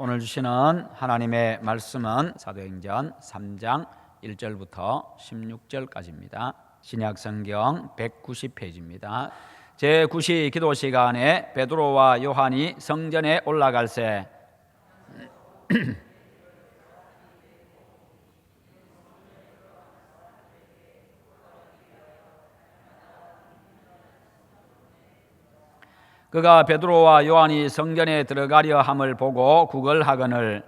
오늘 주시는 하나님의 말씀은 사도행전 3장 1절부터 16절까지입니다. 신약성경 190페이지입니다. 제9시 기도 시간에 베드로와 요한이 성전에 올라갈새 그가 베드로와 요한이 성전에 들어가려 함을 보고 구걸하거늘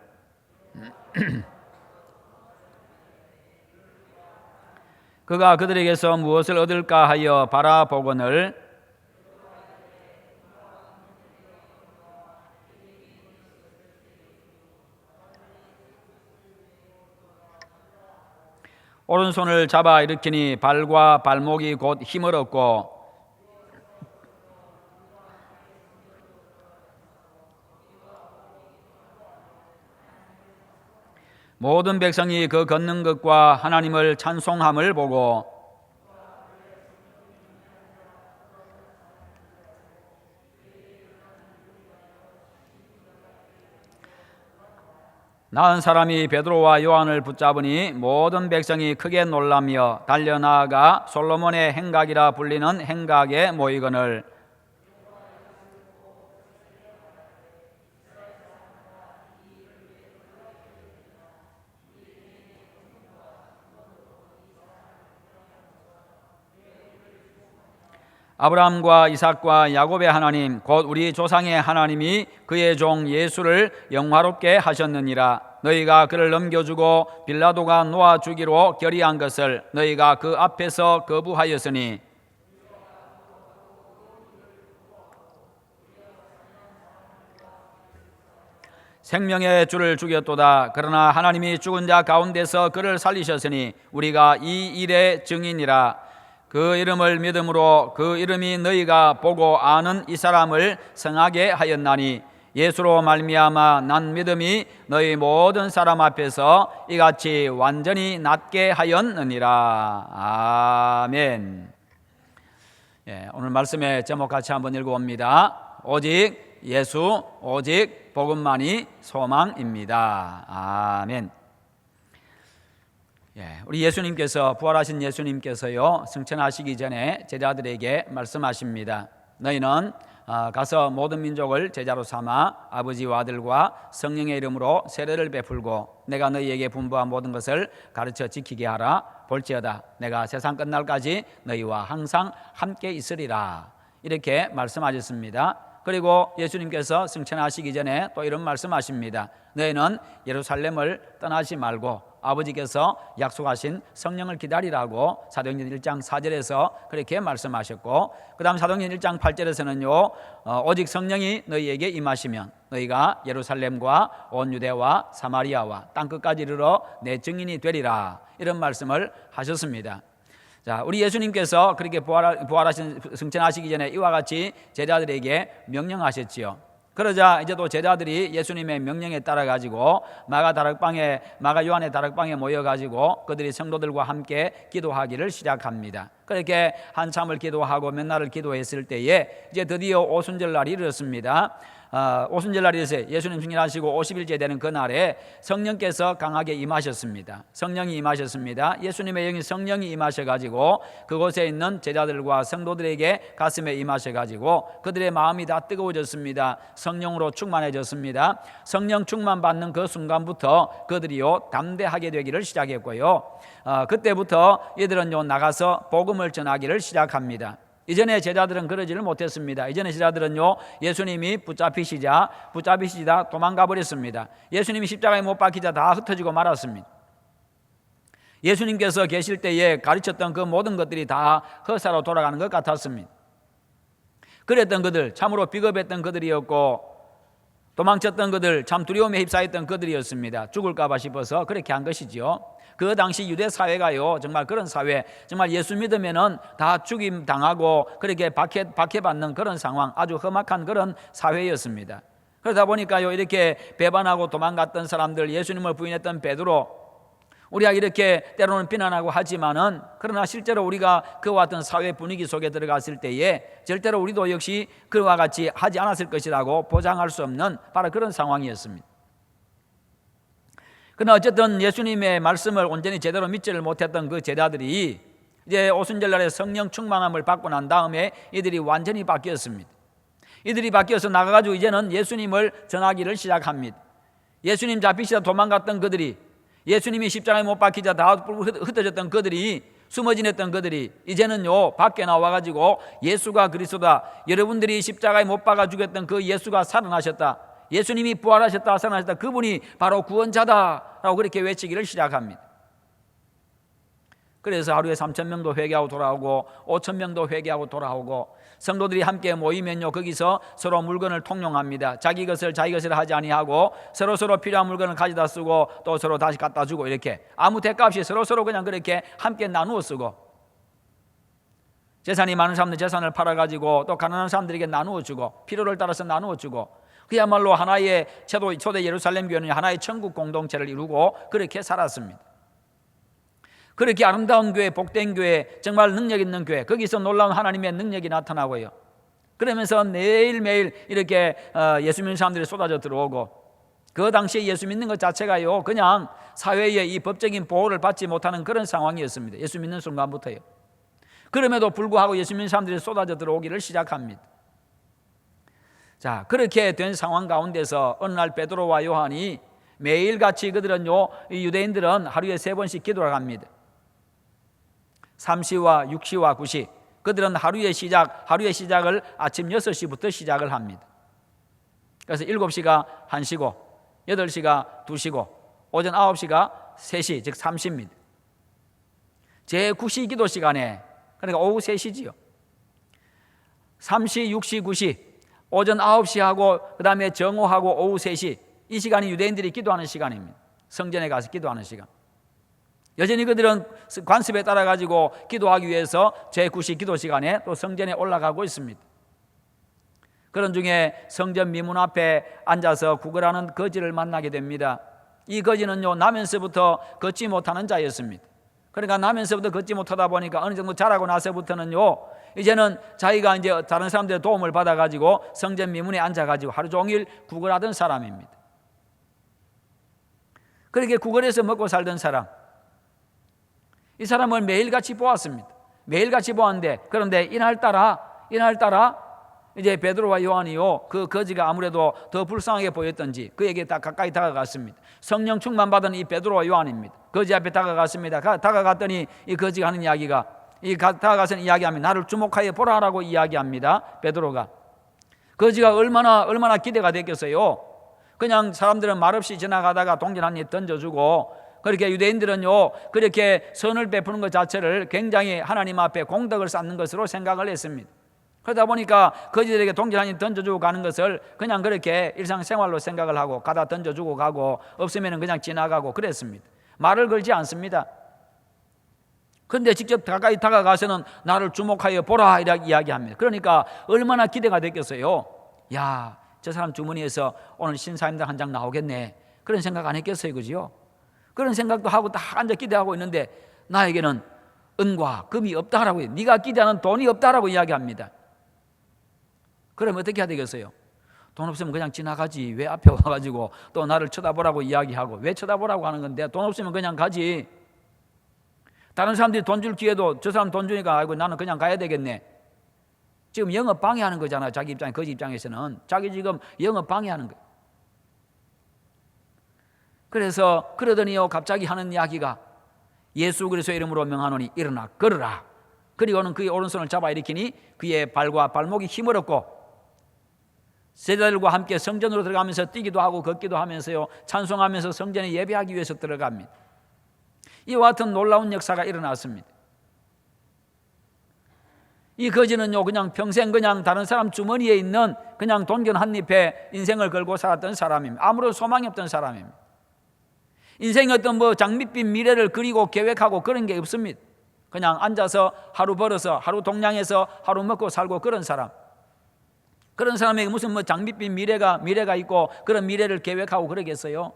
그가 그들에게서 무엇을 얻을까 하여 바라보거늘 오른손을 잡아 일으키니 발과 발목이 곧 힘을 얻고 모든 백성이 그 걷는 것과 하나님을 찬송함을 보고 나은 사람이 베드로와 요한을 붙잡으니 모든 백성이 크게 놀라며 달려나아가 솔로몬의 행각이라 불리는 행각에 모이거늘 아브라함과 이삭과 야곱의 하나님 곧 우리 조상의 하나님이 그의 종 예수를 영화롭게 하셨느니라. 너희가 그를 넘겨주고 빌라도가 놓아주기로 결의한 것을 너희가 그 앞에서 거부하였으니 생명의 주를 죽였도다. 그러나 하나님이 죽은 자 가운데서 그를 살리셨으니 우리가 이 일의 증인이라. 그 이름을 믿음으로 그 이름이 너희가 보고 아는 이 사람을 성하게 하였나니 예수로 말미암아 난 믿음이 너희 모든 사람 앞에서 이같이 완전히 낫게 하였느니라. 아멘. 오늘 말씀의 제목 같이 한번 읽어봅니다. 오직 예수, 오직 복음만이 소망입니다. 아멘. 우리 예수님께서 부활하신 예수님께서요 승천하시기 전에 제자들에게 말씀하십니다. 너희는 가서 모든 민족을 제자로 삼아 아버지와 아들과 성령의 이름으로 세례를 베풀고 내가 너희에게 분부한 모든 것을 가르쳐 지키게 하라. 볼지어다 내가 세상 끝날까지 너희와 항상 함께 있으리라. 이렇게 말씀하셨습니다. 그리고 예수님께서 승천하시기 전에 또 이런 말씀하십니다. 너희는 예루살렘을 떠나지 말고 아버지께서 약속하신 성령을 기다리라고 사도행전 1장 4절에서 그렇게 말씀하셨고, 그 다음 사도행전 1장 8절에서는요 오직 성령이 너희에게 임하시면 너희가 예루살렘과 온 유대와 사마리아와 땅끝까지 이르러 내 증인이 되리라. 이런 말씀을 하셨습니다. 자, 우리 예수님께서 그렇게 부활하신 승천하시기 전에 이와 같이 제자들에게 명령하셨지요. 그러자 이제 또 제자들이 예수님의 명령에 따라 가지고 마가 요한의 다락방에 모여 가지고 그들이 성도들과 함께 기도하기를 시작합니다. 그렇게 한참을 기도하고 몇 날을 기도했을 때에 이제 드디어 오순절 날이 이르렀습니다. 오순절 날이 있어요. 예수님 승천하시고 50일째 되는 그날에 성령께서 강하게 임하셨습니다. 성령이 임하셨습니다. 예수님의 영이 성령이 임하셔가지고 그곳에 있는 제자들과 성도들에게 가슴에 임하셔가지고 그들의 마음이 다 뜨거워졌습니다. 성령으로 충만해졌습니다. 성령 충만 받는 그 순간부터 그들이요 담대하게 되기를 시작했고요. 그때부터 이들은요 나가서 복음을 전하기를 시작합니다. 이전에 제자들은 그러지를 못했습니다. 이전에 제자들은요 예수님이 붙잡히시자 도망가 버렸습니다. 예수님이 십자가에 못 박히자 다 흩어지고 말았습니다. 예수님께서 계실 때에 가르쳤던 그 모든 것들이 다 헛사로 돌아가는 것 같았습니다. 그랬던 그들, 참으로 비겁했던 그들이었고 도망쳤던 그들, 참 두려움에 휩싸였던 그들이었습니다. 죽을까 봐 싶어서 그렇게 한 것이죠. 그 당시 유대 사회가요 정말 그런 사회, 정말 예수 믿으면은 다 죽임 당하고 그렇게 박해받는 그런 상황, 아주 험악한 그런 사회였습니다. 그러다 보니까요 이렇게 배반하고 도망갔던 사람들, 예수님을 부인했던 베드로, 우리가 이렇게 때로는 비난하고 하지만은 그러나 실제로 우리가 그와 같은 사회 분위기 속에 들어갔을 때에 절대로 우리도 역시 그와 같이 하지 않았을 것이라고 보장할 수 없는 바로 그런 상황이었습니다. 그러나 어쨌든 예수님의 말씀을 온전히 제대로 믿지를 못했던 그 제자들이 이제 오순절날에 성령 충만함을 받고 난 다음에 이들이 완전히 바뀌었습니다. 이들이 바뀌어서 나가가지고 이제는 예수님을 전하기를 시작합니다. 예수님 잡히시다 도망갔던 그들이, 예수님이 십자가에 못 박히자 다 흩어졌던 그들이, 숨어 지냈던 그들이 이제는요 밖에 나와가지고 예수가 그리스도다, 여러분들이 십자가에 못 박아 죽였던 그 예수가 살아나셨다, 예수님이 부활하셨다, 살아나셨다, 그분이 바로 구원자다라고 그렇게 외치기를 시작합니다. 그래서 하루에 3,000명도 회개하고 돌아오고 5,000명도 회개하고 돌아오고, 성도들이 함께 모이면요 거기서 서로 물건을 통용합니다. 자기 것을 하지 아니하고 서로 필요한 물건을 가져다 쓰고 또 서로 다시 갖다 주고, 이렇게 아무 대가 없이 서로 그냥 그렇게 함께 나누어 쓰고, 재산이 많은 사람들 재산을 팔아가지고 또 가난한 사람들에게 나누어 주고, 필요를 따라서 나누어 주고, 그야말로 하나의 초대 예루살렘 교회는 하나의 천국 공동체를 이루고 그렇게 살았습니다. 그렇게 아름다운 교회, 복된 교회, 정말 능력 있는 교회, 거기서 놀라운 하나님의 능력이 나타나고요. 그러면서 매일매일 이렇게 예수 믿는 사람들이 쏟아져 들어오고, 그 당시에 예수 믿는 것 자체가요 그냥 사회의 이 법적인 보호를 받지 못하는 그런 상황이었습니다. 예수 믿는 순간부터요. 그럼에도 불구하고 예수 믿는 사람들이 쏟아져 들어오기를 시작합니다. 자, 그렇게 된 상황 가운데서 어느 날 베드로와 요한이 매일같이 그들은요, 이 유대인들은 하루에 3번씩 기도를 합니다. 3시와 6시와 9시, 그들은 하루의 시작을 아침 6시부터 시작을 합니다. 그래서 7시가 1시고 8시가 2시고 오전 9시가 3시, 즉 3시입니다. 제9시 기도 시간에, 그러니까 오후 3시지요. 3시, 6시, 9시, 오전 9시하고 그 다음에 정오하고 오후 3시, 이 시간이 유대인들이 기도하는 시간입니다. 성전에 가서 기도하는 시간. 여전히 그들은 관습에 따라 가지고 기도하기 위해서 제9시 기도 시간에 또 성전에 올라가고 있습니다. 그런 중에 성전 미문 앞에 앉아서 구걸하는 거지를 만나게 됩니다. 이 거지는요 나면서부터 걷지 못하는 자였습니다. 그러니까 나면서부터 걷지 못하다 보니까 어느 정도 자라고 나서부터는요 이제는 자기가 이제 다른 사람들의 도움을 받아 가지고 성전 미문에 앉아 가지고 하루 종일 구걸하던 사람입니다. 그렇게 구걸해서 먹고 살던 사람, 이 사람을 매일같이 보았습니다. 매일같이 보았는데, 그런데 이날따라 이제 베드로와 요한이요 그 거지가 아무래도 더 불쌍하게 보였던지 그에게 다 가까이 다가갔습니다. 성령 충만 받은 이 베드로와 요한입니다. 거지 앞에 다가갔습니다. 다가갔더니 이 거지가 하는 이야기가, 다가가서는 이야기합니다. 나를 주목하여 보라라고 이야기합니다. 베드로가. 거지가 얼마나 기대가 됐겠어요. 그냥 사람들은 말없이 지나가다가 동전 한 입 던져주고, 그렇게 유대인들은요 그렇게 선을 베푸는 것 자체를 굉장히 하나님 앞에 공덕을 쌓는 것으로 생각을 했습니다. 그러다 보니까 거지들에게 동전 한 입 던져주고 가는 것을 그냥 그렇게 일상생활로 생각을 하고, 가다 던져주고 가고, 없으면 그냥 지나가고 그랬습니다. 말을 걸지 않습니다. 그런데 직접 가까이 다가가서는 나를 주목하여 보라 이렇게 이야기합니다. 그러니까 얼마나 기대가 됐겠어요. 야, 저 사람 주머니에서 오늘 신사임당 한 장 나오겠네, 그런 생각 안 했겠어요, 그죠? 그런 생각도 하고 딱 앉아 기대하고 있는데 나에게는 은과 금이 없다라고 해요. 네가 기대하는 돈이 없다라고 이야기합니다. 그러면 어떻게 해야 되겠어요? 돈 없으면 그냥 지나가지, 왜 앞에 와가지고 또 나를 쳐다보라고 이야기하고, 왜 쳐다보라고 하는 건데, 돈 없으면 그냥 가지. 다른 사람들이 돈 줄 기회도 저 사람 돈 주니까 아이고 나는 그냥 가야 되겠네. 지금 영업 방해하는 거잖아요. 자기 입장에, 거지 입장에서는 자기 지금 영업 방해하는 거예요. 그래서 그러더니요 갑자기 하는 이야기가, 예수 그리스도의 이름으로 명하노니 일어나 걸으라. 그리고는 그의 오른손을 잡아 일으키니 그의 발과 발목이 힘을 얻고 제자들과 함께 성전으로 들어가면서 뛰기도 하고 걷기도 하면서요 찬송하면서 성전에 예배하기 위해서 들어갑니다. 이와 같은 놀라운 역사가 일어났습니다. 이 거지는요 그냥 평생 그냥 다른 사람 주머니에 있는 그냥 동전 한 입에 인생을 걸고 살았던 사람입니다. 아무런 소망이 없던 사람입니다. 인생의 어떤 장밋빛 미래를 그리고 계획하고 그런 게 없습니다. 그냥 앉아서 하루 벌어서 하루 동냥해서 하루 먹고 살고 그런 사람. 그런 사람에게 무슨 장밋빛 미래가 있고 그런 미래를 계획하고 그러겠어요?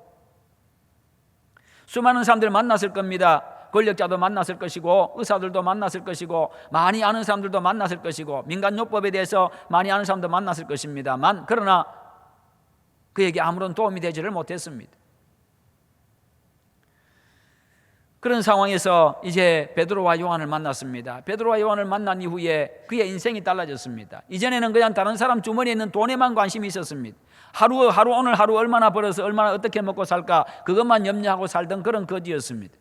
수많은 사람들 만났을 겁니다. 권력자도 만났을 것이고 의사들도 만났을 것이고 많이 아는 사람들도 만났을 것이고 민간요법에 대해서 많이 아는 사람도 만났을 것입니다만, 그러나 그에게 아무런 도움이 되지를 못했습니다. 그런 상황에서 이제 베드로와 요한을 만났습니다. 베드로와 요한을 만난 이후에 그의 인생이 달라졌습니다. 이전에는 그냥 다른 사람 주머니에 있는 돈에만 관심이 있었습니다. 오늘 하루 얼마나 벌어서 얼마나 어떻게 먹고 살까 그것만 염려하고 살던 그런 거지였습니다.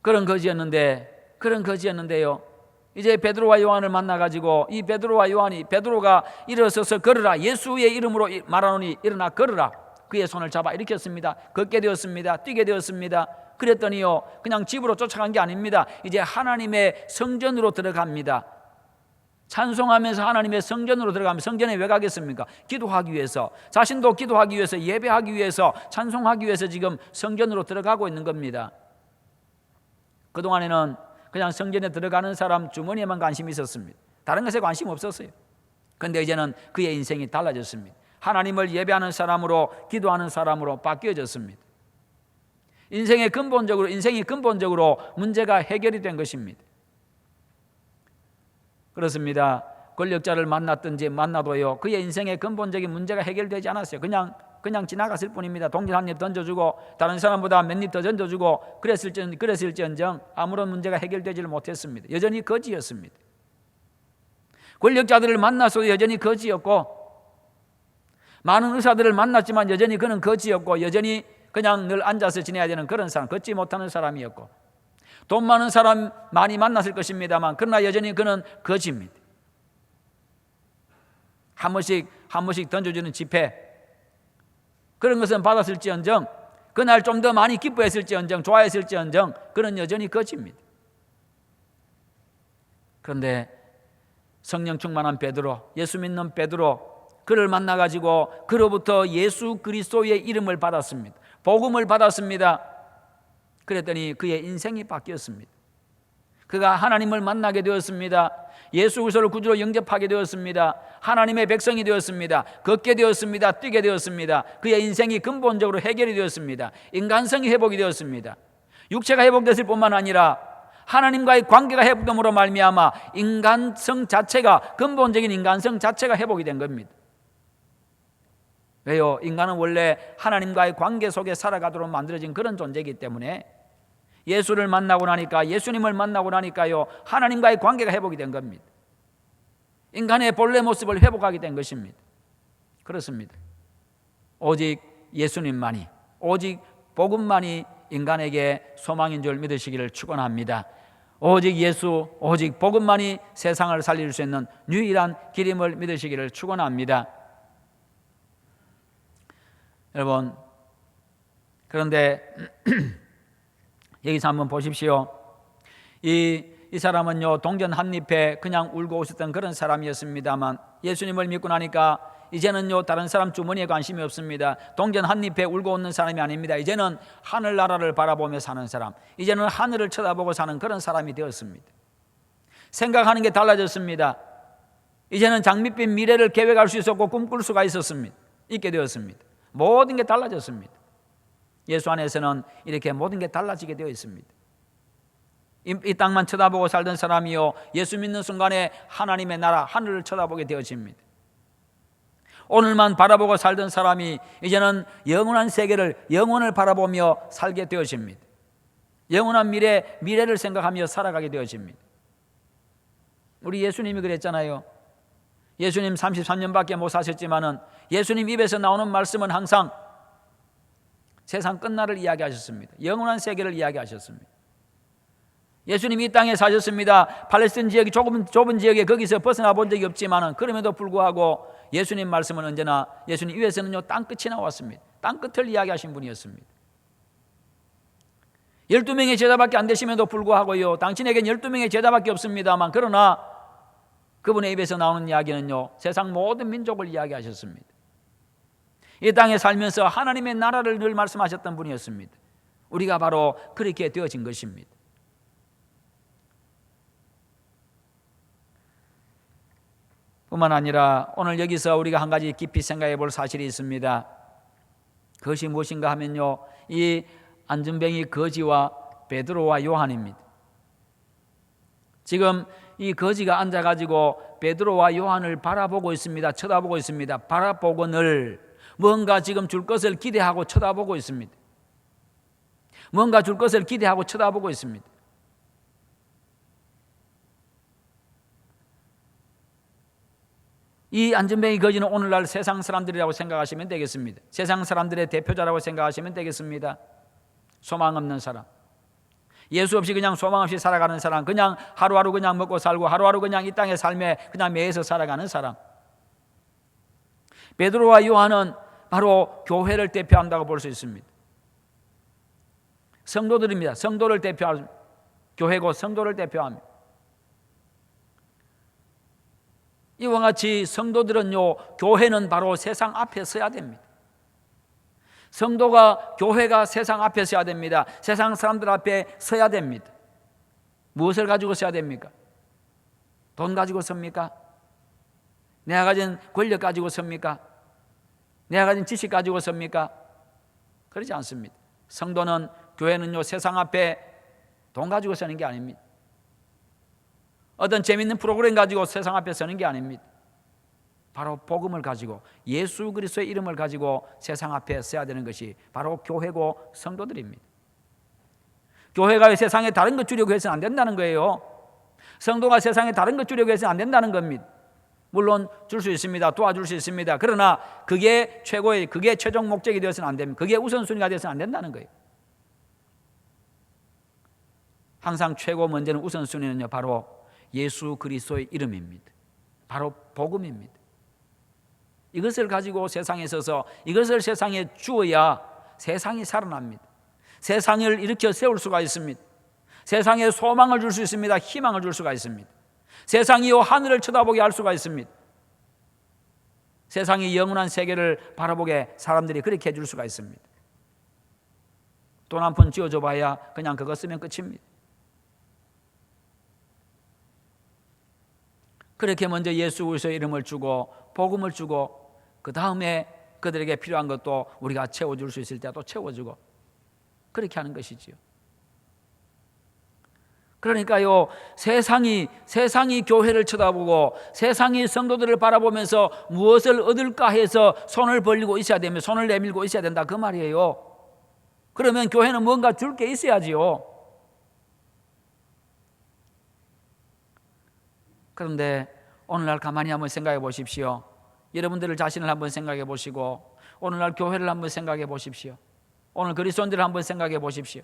그런 거지였는데요. 이제 베드로와 요한을 만나가지고 이 베드로와 요한이 베드로가 일어서서 걸으라 예수의 이름으로 말하노니 일어나 걸으라 그의 손을 잡아 일으켰습니다. 걷게 되었습니다. 뛰게 되었습니다. 그랬더니요 그냥 집으로 쫓아간 게 아닙니다. 이제 하나님의 성전으로 들어갑니다. 찬송하면서 하나님의 성전으로 들어가면 성전에 왜 가겠습니까? 기도하기 위해서, 자신도 기도하기 위해서, 예배하기 위해서, 찬송하기 위해서 지금 성전으로 들어가고 있는 겁니다. 그동안에는 그냥 성전에 들어가는 사람 주머니에만 관심이 있었습니다. 다른 것에 관심 없었어요. 그런데 이제는 그의 인생이 달라졌습니다. 하나님을 예배하는 사람으로, 기도하는 사람으로 바뀌어졌습니다. 인생이 근본적으로 문제가 해결이 된 것입니다. 그렇습니다. 권력자를 만났든지 만나도요 그의 인생의 근본적인 문제가 해결되지 않았어요. 그냥 지나갔을 뿐입니다. 동전 한 입 던져주고 다른 사람보다 몇 입 더 던져주고 그랬을지언정 아무런 문제가 해결되지를 못했습니다. 여전히 거지였습니다. 권력자들을 만나서도 여전히 거지였고, 많은 의사들을 만났지만 여전히 그는 거지였고, 여전히 그냥 늘 앉아서 지내야 되는 그런 사람, 걷지 못하는 사람이었고, 돈 많은 사람 많이 만났을 것입니다만 그러나 여전히 그는 거지입니다. 한 번씩 던져주는 지폐 그런 것은 받았을지언정, 그날 좀 더 많이 기뻐했을지언정, 좋아했을지언정 그는 여전히 거지입니다. 그런데 성령 충만한 베드로, 예수 믿는 베드로, 그를 만나가지고 그로부터 예수 그리스도의 이름을 받았습니다. 복음을 받았습니다. 그랬더니 그의 인생이 바뀌었습니다. 그가 하나님을 만나게 되었습니다. 예수 그리스도를 구주로 영접하게 되었습니다. 하나님의 백성이 되었습니다. 걷게 되었습니다. 뛰게 되었습니다. 그의 인생이 근본적으로 해결이 되었습니다. 인간성이 회복이 되었습니다. 육체가 회복됐을 뿐만 아니라 하나님과의 관계가 회복됨으로 말미암아 인간성 자체가, 근본적인 인간성 자체가 회복이 된 겁니다. 왜요? 인간은 원래 하나님과의 관계 속에 살아가도록 만들어진 그런 존재이기 때문에 예수를 만나고 나니까, 예수님을 만나고 나니까요 하나님과의 관계가 회복이 된 겁니다. 인간의 본래 모습을 회복하게 된 것입니다. 그렇습니다. 오직 예수님만이, 오직 복음만이 인간에게 소망인 줄 믿으시기를 축원합니다. 오직 예수, 오직 복음만이 세상을 살릴 수 있는 유일한 길임을 믿으시기를 축원합니다. 여러분, 그런데 여기서 한번 보십시오. 이 사람은요 동전 한 입에 그냥 울고 오셨던 그런 사람이었습니다만 예수님을 믿고 나니까 이제는요 다른 사람 주머니에 관심이 없습니다. 동전 한 입에 울고 오는 사람이 아닙니다. 이제는 하늘나라를 바라보며 사는 사람, 이제는 하늘을 쳐다보고 사는 그런 사람이 되었습니다. 생각하는 게 달라졌습니다. 이제는 장밋빛 미래를 계획할 수 있었고 꿈꿀 수가 있게 되었습니다. 모든 게 달라졌습니다. 예수 안에서는 이렇게 모든 게 달라지게 되어 있습니다. 이 땅만 쳐다보고 살던 사람이요 예수 믿는 순간에 하나님의 나라, 하늘을 쳐다보게 되어집니다. 오늘만 바라보고 살던 사람이 이제는 영원한 세계를, 영혼을 바라보며 살게 되어집니다. 영원한 미래를 생각하며 살아가게 되어집니다. 우리 예수님이 그랬잖아요. 예수님 33년밖에 못 사셨지만은 예수님 입에서 나오는 말씀은 항상 세상 끝날을 이야기하셨습니다. 영원한 세계를 이야기하셨습니다. 예수님이 이 땅에 사셨습니다. 팔레스타인 지역이 좁은 지역에 거기서 벗어나 본 적이 없지만은 그럼에도 불구하고 예수님 말씀은 언제나 예수님 입에서는요 땅끝이 나왔습니다. 땅끝을 이야기하신 분이었습니다. 12명의 제자밖에 안 되심에도 불구하고요 당신에겐 12명의 제자밖에 없습니다만 그러나 그분의 입에서 나오는 이야기는요 세상 모든 민족을 이야기하셨습니다. 이 땅에 살면서 하나님의 나라를 늘 말씀하셨던 분이었습니다. 우리가 바로 그렇게 되어진 것입니다. 뿐만 아니라 오늘 여기서 우리가 한 가지 깊이 생각해 볼 사실이 있습니다. 그것이 무엇인가 하면요 이 안전뱅이 거지와 베드로와 요한입니다. 지금 이 거지가 앉아가지고 베드로와 요한을 바라보고 있습니다. 쳐다보고 있습니다. 바라보고 늘 뭔가 지금 줄 것을 기대하고 쳐다보고 있습니다. 뭔가 줄 것을 기대하고 쳐다보고 있습니다. 이 안전뱅이 거지는 오늘날 세상 사람들이라고 생각하시면 되겠습니다. 세상 사람들의 대표자라고 생각하시면 되겠습니다. 소망 없는 사람, 예수 없이 그냥 소망 없이 살아가는 사람, 그냥 하루하루 그냥 먹고 살고 하루하루 그냥 이 땅의 삶에 그냥 매여서 살아가는 사람. 베드로와 요한은 바로 교회를 대표한다고 볼 수 있습니다. 성도들입니다. 성도를 대표하는 교회고 성도를 대표합니다. 이와 같이 성도들은요, 교회는 바로 세상 앞에 서야 됩니다. 성도가, 교회가 세상 앞에 서야 됩니다. 세상 사람들 앞에 서야 됩니다. 무엇을 가지고 서야 됩니까? 돈 가지고 섭니까? 내가 가진 권력 가지고 섭니까? 내가 가진 지식 가지고 섭니까? 그러지 않습니다. 성도는, 교회는요, 세상 앞에 돈 가지고 서는 게 아닙니다. 어떤 재미있는 프로그램 가지고 세상 앞에 서는 게 아닙니다. 바로 복음을 가지고 예수 그리스도의 이름을 가지고 세상 앞에 서야 되는 것이 바로 교회고 성도들입니다. 교회가 세상에 다른 것 주려고 해서는 안 된다는 거예요. 성도가 세상에 다른 것 주려고 해서는 안 된다는 겁니다. 물론 줄 수 있습니다. 도와줄 수 있습니다. 그러나 그게 최고의, 그게 최종 목적이 되어서는 안 됩니다. 그게 우선순위가 되어서는 안 된다는 거예요. 항상 최고 먼저는 우선순위는요, 바로 예수 그리스도의 이름입니다. 바로 복음입니다. 이것을 가지고 세상에 서서 이것을 세상에 주어야 세상이 살아납니다. 세상을 일으켜 세울 수가 있습니다. 세상에 소망을 줄 수 있습니다. 희망을 줄 수가 있습니다. 세상이 하늘을 쳐다보게 할 수가 있습니다. 세상이 영원한 세계를 바라보게 사람들이 그렇게 해줄 수가 있습니다. 돈 한 푼 쥐어줘 봐야 그냥 그거 쓰면 끝입니다. 그렇게 먼저 예수 그리스도의 이름을 주고 복음을 주고 그 다음에 그들에게 필요한 것도 우리가 채워줄 수 있을 때 또 채워주고 그렇게 하는 것이지요. 그러니까요, 세상이 교회를 쳐다보고 세상이 성도들을 바라보면서 무엇을 얻을까 해서 손을 벌리고 있어야 되며 손을 내밀고 있어야 된다 그 말이에요. 그러면 교회는 뭔가 줄 게 있어야지요. 그런데 오늘날 가만히 한번 생각해 보십시오. 여러분들 자신을 한번 생각해 보시고 오늘날 교회를 한번 생각해 보십시오. 오늘 그리스도인들을 한번 생각해 보십시오.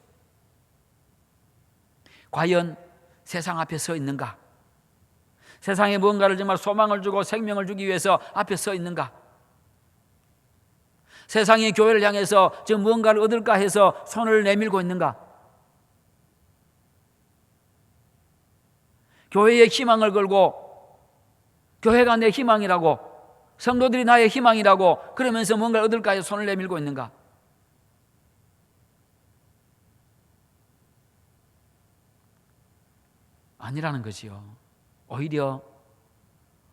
과연 세상 앞에 서 있는가? 세상에 무언가를 정말 소망을 주고 생명을 주기 위해서 앞에 서 있는가? 세상이 교회를 향해서 지금 무언가를 얻을까 해서 손을 내밀고 있는가? 교회에 희망을 걸고 교회가 내 희망이라고, 성도들이 나의 희망이라고 그러면서 뭔가를 얻을까 해서 손을 내밀고 있는가? 아니라는 거지요. 오히려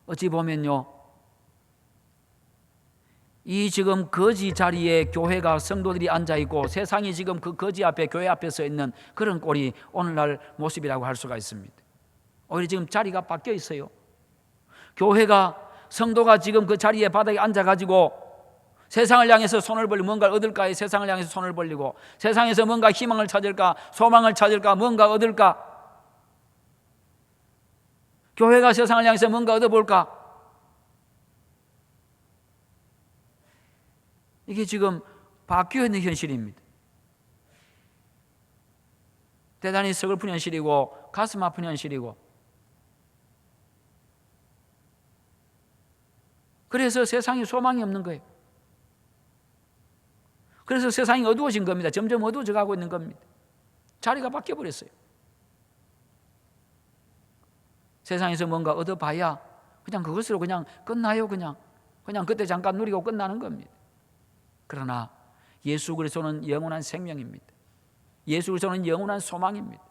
어찌 보면요, 이 지금 거지 자리에 교회가, 성도들이 앉아있고 세상이 지금 그 거지 앞에, 교회 앞에 서 있는 그런 꼴이 오늘날 모습이라고 할 수가 있습니다. 오히려 지금 자리가 바뀌어 있어요. 교회가, 성도가 지금 그 자리에 바닥에 앉아가지고 세상을 향해서 손을 벌리고 뭔가를 얻을까 해 세상을 향해서 손을 벌리고 세상에서 뭔가 희망을 찾을까, 소망을 찾을까, 뭔가 얻을까, 교회가 세상을 향해서 뭔가 얻어볼까, 이게 지금 바뀌어 있는 현실입니다. 대단히 서글픈 현실이고 가슴 아픈 현실이고, 그래서 세상이 소망이 없는 거예요. 그래서 세상이 어두워진 겁니다. 점점 어두워져 가고 있는 겁니다. 자리가 바뀌어 버렸어요. 세상에서 뭔가 얻어봐야 그냥 그것으로 그냥 끝나요. 그냥 그때 잠깐 누리고 끝나는 겁니다. 그러나 예수 그리스도는 영원한 생명입니다. 예수 그리스도는 영원한 소망입니다.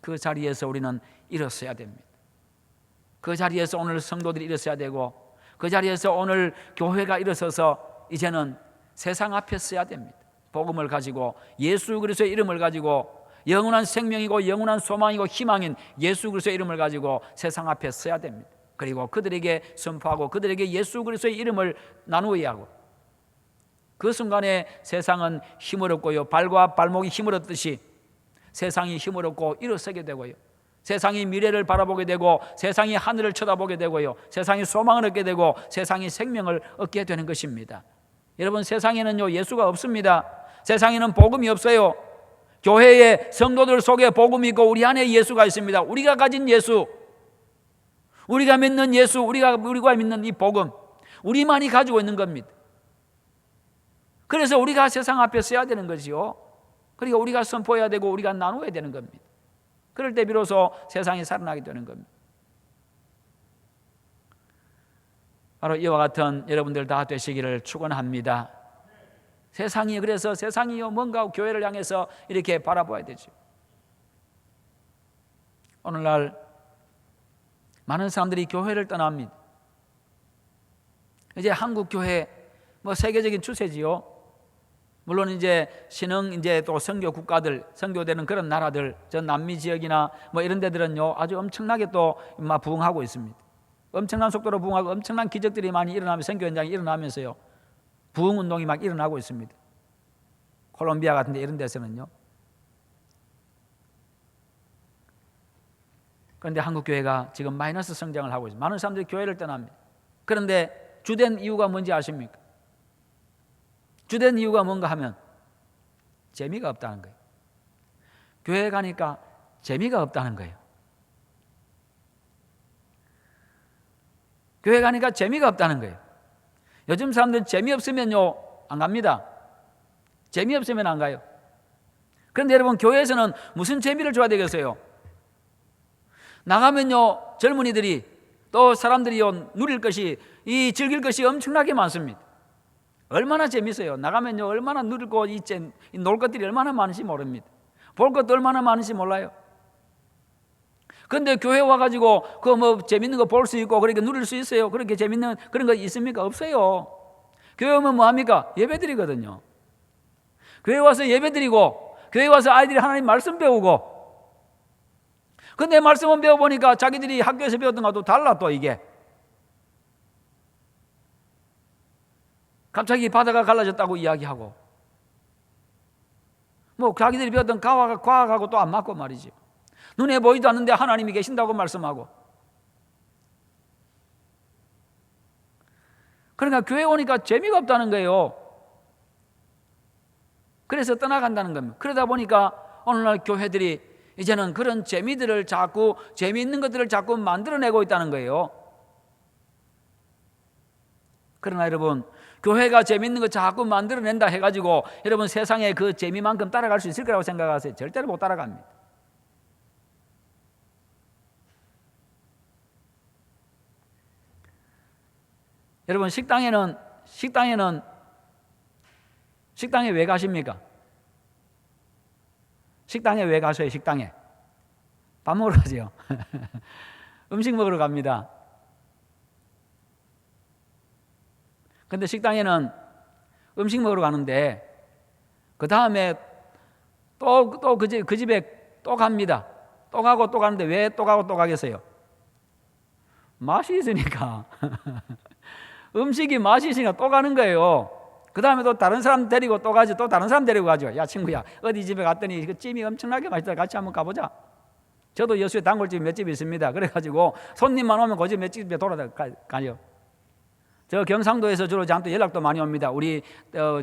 그 자리에서 우리는 일어서야 됩니다. 그 자리에서 오늘 성도들이 일어서야 되고, 그 자리에서 오늘 교회가 일어서서 이제는 세상 앞에 서야 됩니다. 복음을 가지고, 예수 그리스도의 이름을 가지고, 영원한 생명이고 영원한 소망이고 희망인 예수 그리스도의 이름을 가지고 세상 앞에 서야 됩니다. 그리고 그들에게 선포하고 그들에게 예수 그리스도의 이름을 나누어야 하고, 그 순간에 세상은 힘을 얻고요, 발과 발목이 힘을 얻듯이 세상이 힘을 얻고 일어서게 되고요, 세상이 미래를 바라보게 되고, 세상이 하늘을 쳐다보게 되고요, 세상이 소망을 얻게 되고, 세상이 생명을 얻게 되는 것입니다. 여러분, 세상에는요 예수가 없습니다. 세상에는 복음이 없어요. 교회의 성도들 속에 복음이 있고 우리 안에 예수가 있습니다. 우리가 가진 예수, 우리가 믿는 예수, 우리가 믿는 이 복음, 우리만이 가지고 있는 겁니다. 그래서 우리가 세상 앞에 서야 되는 거지요. 그러니까 우리가 선포해야 되고 우리가 나누어야 되는 겁니다. 그럴 때 비로소 세상이 살아나게 되는 겁니다. 바로 이와 같은 여러분들 다 되시기를 축원합니다. 그래서 세상이요 뭔가 교회를 향해서 이렇게 바라봐야 되죠. 오늘날 많은 사람들이 교회를 떠납니다. 이제 한국 교회 뭐 세계적인 추세지요. 물론 이제 신흥 이제 또 선교 국가들, 선교되는 그런 나라들, 저 남미 지역이나 뭐 이런 데들은요 아주 엄청나게 또 막 부흥하고 있습니다. 엄청난 속도로 부흥하고 엄청난 기적들이 많이 일어나면서, 선교 현장이 일어나면서요 부흥 운동이 막 일어나고 있습니다. 콜롬비아 같은 데 이런 데서는요. 그런데 한국 교회가 지금 마이너스 성장을 하고 있습니다. 많은 사람들이 교회를 떠납니다. 그런데 주된 이유가 뭔지 아십니까? 주된 이유가 뭔가 하면 재미가 없다는 거예요. 교회 가니까 재미가 없다는 거예요. 교회 가니까 재미가 없다는 거예요. 요즘 사람들은 재미없으면요 안 갑니다. 재미없으면 안 가요. 그런데 여러분, 교회에서는 무슨 재미를 줘야 되겠어요? 나가면요 젊은이들이 또 사람들이요 누릴 것이, 이 즐길 것이 엄청나게 많습니다. 얼마나 재밌어요. 나가면요 얼마나 누리고 놀 것들이 얼마나 많은지 모릅니다. 볼 것도 얼마나 많은지 몰라요. 그런데 교회 와가지고 그 뭐 재밌는 거 볼 수 있고 그렇게 누릴 수 있어요? 그렇게 재밌는 그런 거 있습니까? 없어요. 교회 오면 뭐 합니까? 예배 드리거든요. 교회 와서 예배 드리고, 교회 와서 아이들이 하나님 말씀 배우고. 근데 말씀은 배워보니까 자기들이 학교에서 배웠던 것도 달라. 또 이게 갑자기 바다가 갈라졌다고 이야기하고, 뭐 자기들이 배웠던 과학하고 또 안 맞고 말이죠. 눈에 보이도 않는데 하나님이 계신다고 말씀하고. 그러니까 교회 오니까 재미가 없다는 거예요. 그래서 떠나간다는 겁니다. 그러다 보니까 오늘날 교회들이 이제는 그런 재미들을 자꾸, 재미있는 것들을 자꾸 만들어내고 있다는 거예요. 그러나 여러분, 교회가 재미있는 거 자꾸 만들어낸다 해가지고 여러분 세상에 그 재미만큼 따라갈 수 있을 거라고 생각하세요? 절대로 못 따라갑니다. 여러분, 식당에 왜 가십니까? 식당에 왜 가세요? 식당에 밥 먹으러 가죠. 음식 먹으러 갑니다. 근데 식당에는 음식 먹으러 가는데 그 다음에 또 그 집에 또 갑니다. 또 가고 또 가는데 왜 또 가고 또 가겠어요? 맛이 있으니까. 음식이 맛이 있으니까 또 가는 거예요. 그 다음에 또 다른 사람 데리고 또 가지, 또 다른 사람 데리고 가죠. 야 친구야, 어디 집에 갔더니 그 찜이 엄청나게 맛있다, 같이 한번 가보자. 저도 여수에 단골집이 몇 집 있습니다. 그래가지고 손님만 오면 그 집 몇 집에 돌아가요. 저 경상도에서 주로 저한테 연락도 많이 옵니다. 우리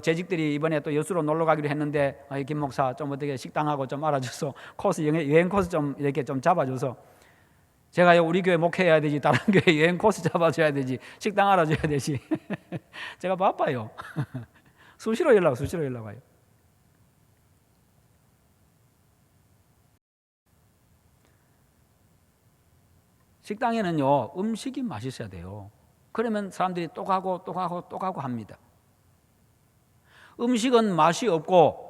재직들이 이번에 또 여수로 놀러 가기로 했는데 김 목사 좀 어떻게 식당하고 좀 알아줘서 코스 여행 코스 좀 이렇게 좀 잡아줘서, 제가 우리 교회 목회해야 되지, 다른 교회 여행 코스 잡아줘야 되지, 식당 알아줘야 되지. 제가 바빠요. 수시로 연락 와요. 식당에는요 음식이 맛있어야 돼요. 그러면 사람들이 또 가고 또 가고 또 가고 합니다. 음식은 맛이 없고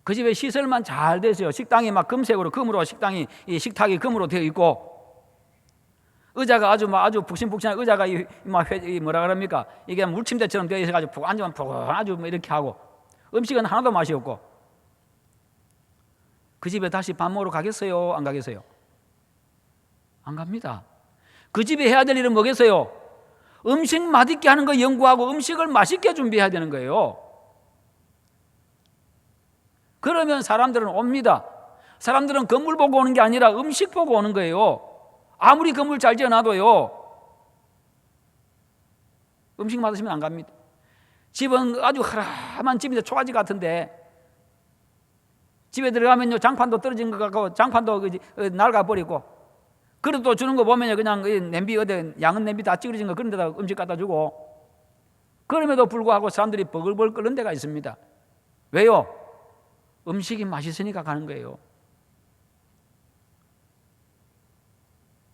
그 집에 시설만 잘 돼서요, 식당이 막 금으로 식당이, 이 식탁이 금으로 되어 있고, 의자가 아주 푹신푹신한 의자가 뭐라 그럽니까? 이게 물침대처럼 되어 있어가지고 푹 앉으면 푹 아주 이렇게 하고, 음식은 하나도 맛이 없고, 그 집에 다시 밥 먹으러 가겠어요? 안 가겠어요? 안 갑니다. 그 집에 해야 될 일은 뭐겠어요? 음식 맛있게 하는 거 연구하고 음식을 맛있게 준비해야 되는 거예요. 그러면 사람들은 옵니다. 사람들은 건물 보고 오는 게 아니라 음식 보고 오는 거예요. 아무리 건물 잘 지어놔도요, 음식 맛있으면 안 갑니다. 집은 아주 허름한 집인데 초가집 같은데 집에 들어가면요 장판도 떨어진 것 같고 장판도 낡아버리고, 그래도 주는 거 보면요 그냥 냄비 어디 양은 냄비 다 찌그러진 거 그런 데다 음식 갖다 주고, 그럼에도 불구하고 사람들이 버글버글 끓는 데가 있습니다. 왜요? 음식이 맛있으니까 가는 거예요.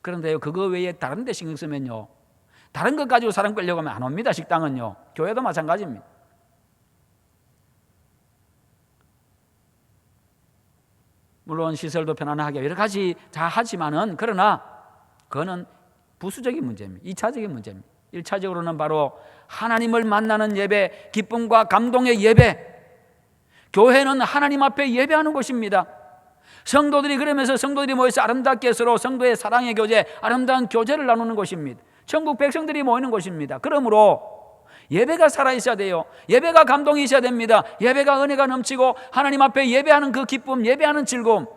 그런데요, 그거 외에 다른 데 신경 쓰면요, 다른 것 가지고 사람 끌려고 하면 안 옵니다. 식당은요. 교회도 마찬가지입니다. 물론 시설도 편안하게 여러 가지 다 하지만은, 그러나 그거는 부수적인 문제입니다. 2차적인 문제입니다. 1차적으로는 바로 하나님을 만나는 예배, 기쁨과 감동의 예배. 교회는 하나님 앞에 예배하는 곳입니다. 성도들이 그러면서 성도들이 모여서 아름답게 서로 성도의 사랑의 교제, 아름다운 교제를 나누는 곳입니다. 천국 백성들이 모이는 곳입니다. 그러므로 예배가 살아있어야 돼요. 예배가 감동이 있어야 됩니다. 예배가 은혜가 넘치고 하나님 앞에 예배하는 그 기쁨, 예배하는 즐거움,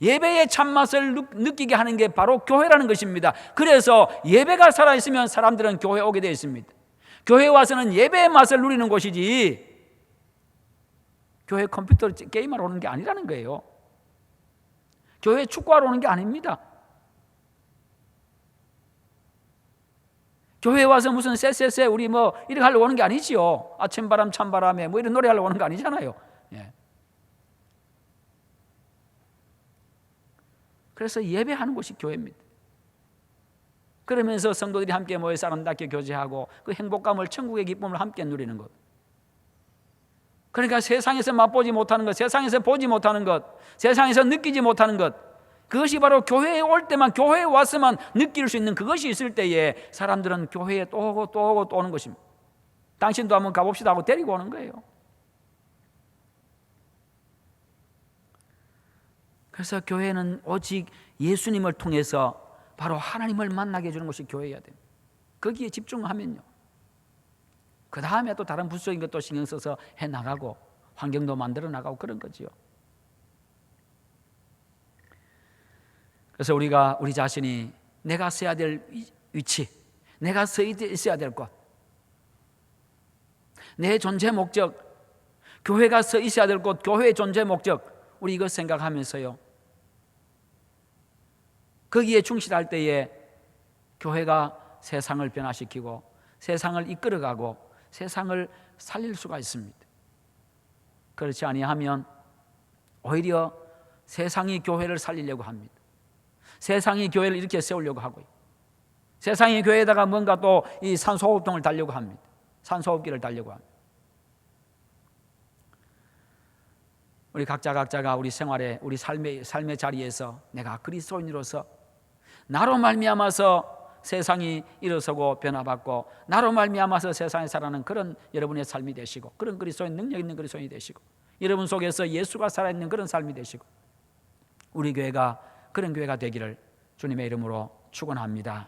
예배의 참맛을 느끼게 하는 게 바로 교회라는 것입니다. 그래서 예배가 살아있으면 사람들은 교회에 오게 되어 있습니다. 교회에 와서는 예배의 맛을 누리는 곳이지 교회 컴퓨터 게임하러 오는 게 아니라는 거예요. 교회 축구하러 오는 게 아닙니다. 교회에 와서 무슨 쎄쎄쎄 우리 뭐 이렇게 하려고 오는 게 아니지요. 아침바람 찬바람에 뭐 이런 노래 하려고 오는 거 아니잖아요. 예. 그래서 예배하는 곳이 교회입니다. 그러면서 성도들이 함께 모여서 아름답게 교제하고 그 행복감을, 천국의 기쁨을 함께 누리는 것. 그러니까 세상에서 맛보지 못하는 것, 세상에서 보지 못하는 것, 세상에서 느끼지 못하는 것, 그것이 바로 교회에 올 때만, 교회에 와서만 느낄 수 있는 그것이 있을 때에 사람들은 교회에 또 오고 또 오고 또 오는 것입니다. 당신도 한번 가봅시다 하고 데리고 오는 거예요. 그래서 교회는 오직 예수님을 통해서 바로 하나님을 만나게 해주는 것이 교회여야 됩니다. 거기에 집중하면요, 그 다음에 또 다른 부수적인 것도 신경 써서 해나가고 환경도 만들어 나가고 그런 거지요. 그래서 우리가 우리 자신이 내가 서야 될 위치, 내가 서 있어야 될 곳, 내 존재 목적, 교회가 서 있어야 될 곳, 교회의 존재 목적, 우리 이거 생각하면서요, 거기에 충실할 때에 교회가 세상을 변화시키고 세상을 이끌어가고 세상을 살릴 수가 있습니다. 그렇지 아니하면 오히려 세상이 교회를 살리려고 합니다. 세상이 교회를 이렇게 세우려고 하고요, 세상이 교회에다가 뭔가 또 이 산소호흡통을 달려고 합니다. 산소호흡기를 달려고 합니다. 우리 각자가 우리 생활에, 우리 삶의 자리에서 내가 그리스도인으로서 나로 말미암아서 세상이 일어서고 변화받고 나로 말미암아서 세상에 살아가는 그런 여러분의 삶이 되시고, 그런 그리스도인, 능력 있는 그리스도인이 되시고, 여러분 속에서 예수가 살아있는 그런 삶이 되시고, 우리 교회가 그런 교회가 되기를 주님의 이름으로 축원합니다.